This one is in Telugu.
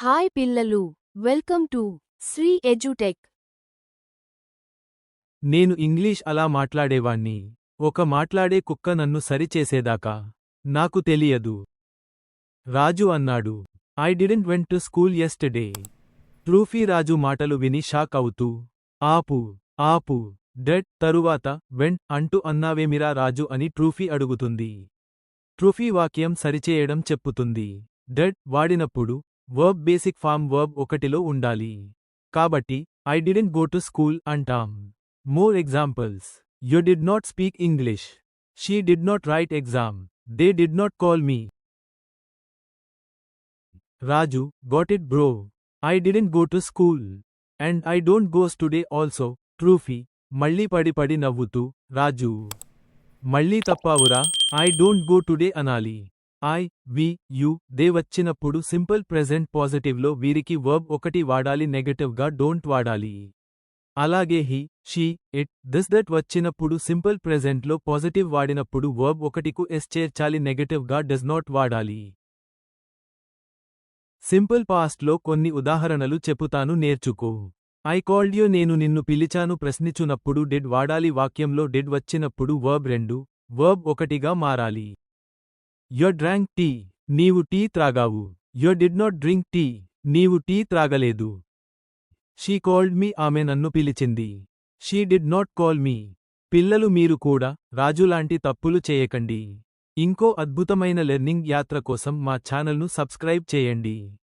హాయ్ పిల్లలు, వెల్కమ్ టు శ్రీ ఎడ్యుటెక్. నేను ఇంగ్లీష్ అలా మాట్లాడేవాణ్ణి. ఒక మాట్లాడే కుక్క నన్ను సరిచేసేదాకా నాకు తెలియదు. రాజు అన్నాడు. I didn't went to school yesterday. ట్రూఫీ రాజు మాటలు విని షాక్ అవుతూ, ఆపు ఆపు డెడ్ తరువాత వెంట్ అంటూ అన్నావేమిరా రాజు అని ట్రూఫీ అడుగుతుంది. ట్రూఫీ వాక్యం సరిచేయడం చెప్పుతుంది. డెడ్ వాడినప్పుడు వర్బ్ బేసిక్ ఫామ్ వర్బ్ ఒకటిలో ఉండాలి. కాబట్టి I didn't go to school అంటాం. More examples. You did not speak English. She did not write exam. They did not call me. Raju got it bro. I didn't go to school. And I don't goes today also. ట్రూఫీ మళ్ళీ పడి నవ్వుతూ, రాజు మళ్ళీ తప్పావురా, ఐ డోంట్ గో టుడే అనాలి. ఐ, వి, యు, దే వచ్చినప్పుడు సింపుల్ ప్రెజెంట్ పాజిటివ్లో వీరికి వర్బ్ ఒకటి వాడాలి, నెగటివ్గా డోంట్ వాడాలి. అలాగే he, she, it, this that వచ్చినప్పుడు సింపుల్ ప్రెజెంట్లో పాజిటివ్ వాడినప్పుడు వర్బ్ ఒకటికు ఎస్ చేర్చాలి, నెగటివ్గా డస్ నాట్ వాడాలి. సింపుల్ పాస్ట్లో కొన్ని ఉదాహరణలు చెపుతాను, నేర్చుకో. ఐ కాల్డ్ యు, నేను నిన్ను పిలిచాను ప్రశ్నించునప్పుడు డిడ్ వాడాలి, వాక్యంలో డిడ్ వచ్చినప్పుడు వర్బ్ రెండు, వర్బ్ ఒకటిగా మారాలి. యు డ్రాంక్ టీ, నీవు టీ త్రాగావు. You did not drink tea, నీవు టీ త్రాగలేదు. షీ కాల్డ్ మీ, ఆమె నన్ను పిలిచింది. She did not call me. పిల్లలు, మీరు కూడా రాజులాంటి తప్పులు చేయకండి. ఇంకో అద్భుతమైన లెర్నింగ్ యాత్ర కోసం మా ఛానల్ను సబ్స్క్రైబ్ చేయండి.